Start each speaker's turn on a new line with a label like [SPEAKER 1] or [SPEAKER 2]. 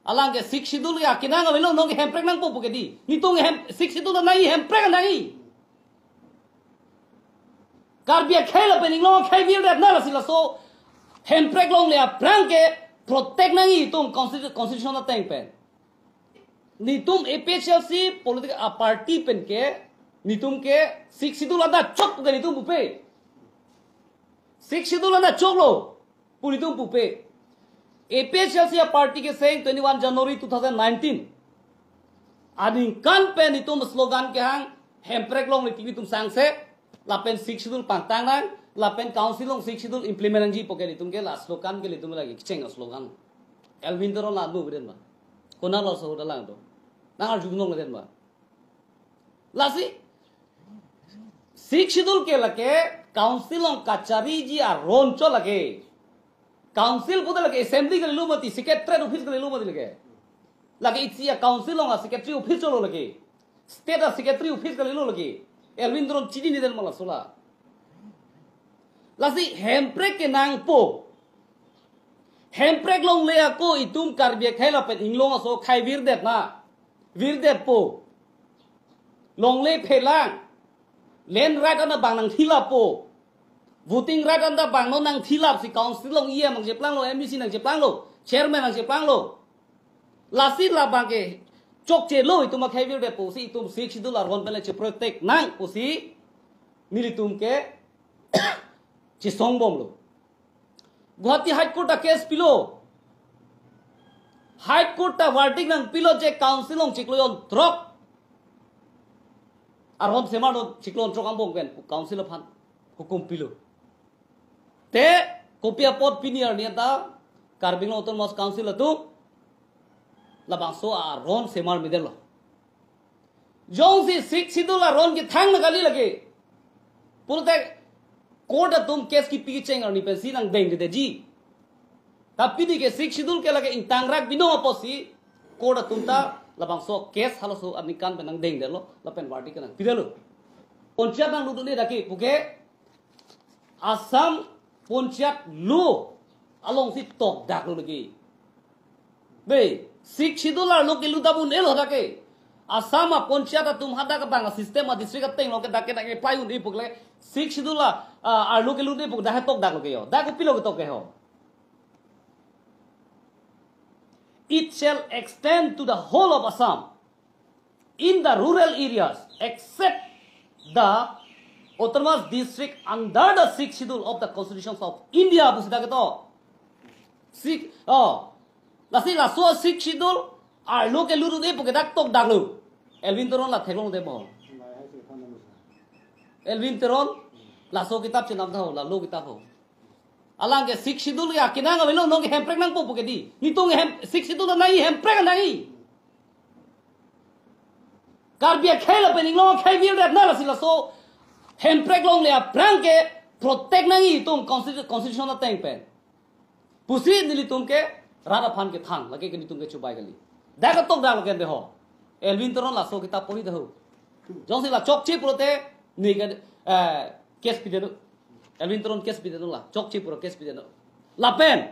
[SPEAKER 1] alang ke 6 sidul ya kinang awelo nong hemprek nang po pokedi ni tong 6 sidul na nai hemprek nai karbia khela pening lo khai vil dat na la sila so hemprek long le prang ke protect nang tong constitution na teng pen ni tum APHLC political party pen ke ni tum ke 6 sidul ada chok ke ni tum pupe 6 sidul ada chok lo puri tum pupe APHLC party के saying 21 January 2019 आदि कान पे नि तुम slogan के हंग हेम्प्रेक लोग निकली तुम सांग से लापेन 6 शेड्यूल पांतांग ना लापेन काउंसिल लोग 6 शेड्यूल इंप्लीमेंट जी पोके नि तुम के लास्ट स्लोगन के लिए तुम लगी किचेंग स्लोगन एल्विन तो ना दो बिरन बा कोना लो सो दलांग तो ना हर जुगनो लेन बा लासी 6 शेड्यूल के लके काउंसिल लोग कचहरी जी आ रोंचो लगे काउंसिल को लगे असेंबली के लिए मती सेक्रेटरी ऑफिस के लिए मती लगे इसी काउंसिल होगा सेक्रेटरी ऑफिस चलो लगे स्टेट सेक्रेटरी ऑफिस के लिए लगे एल्विन द्रोन चीनी निदल मला सोला लासी हेम्प्रेक के नांग पो हेम्प्रेक लोग ले को इतुम कार्बिया खेला पे इंग्लोंग सो खाई वीरदेव पो लोग ले फेलांग लेन राइट अन बांग थिला पो voting right anda bang no nang thilap si council long iya mang jeplang lo MBC nang jeplang lo chairman nang jeplang lo lasi la bang ke chok che lo itu ma khaivir de posi tum sik sidul ar ron pele che protect nang posi nili tum ke che songbom lo Guwahati high court ta case pilo high court ta verdict nang pilo je council long chikloyon drop ar hom semado chiklon trokam bom ken council of han hukum pilo te kopia pot pinier ni ta karbing autonomous council tu labang so a ron semar midelo jong si 6 sidula ron ki thang na gali lage pulte court tum case ki pi cheng ni pe sinang deng de ji tapi di ke 6 sidul ke lage in tangrak bino aposi court tum ta labang so case halo so amikan benang deng de lo lapen party kan pidelo pontiat nang lu ni daki puke Assam Pontiat lu along si tok dak lu lagi. Be 6 sidul lu ke lu tabun elo dake. Assam Pontiat tum hada ka bang sistem district teng lo ke dake dake payun ni pukle 6 sidul ar lu ke lu ni puk dah tok dak lu ke yo. Dak pilo ke tok ke ho. It shall extend to the whole of Assam in the rural areas except the autonomous district under the 6th schedule of the constitutions of India busida ke to lasi la so 6th schedule ar lo ke lu de poke dak tok dak lu Elvin Teron la thelong de bo Elvin Teron la so kitab che nam tho la lo kitab ho alang ke 6th schedule ya kinang avelo no ke hemprek nang po poke di ni tong 6th schedule nai hemprek nai karbia khela pening lo khai vir dat na la sila so hemprek long le prang ke protect nangi tum constitution na teng pen pusi nili tum ke rada phan ke thang lage ke ni tum ke chubai gali da ka tok da lo ke de ho Elvin Teron la so kita pori de ho jong si la chok chi prote ni ke case pi de Elvin Teron case pi de la chok chi pro case pi de la pen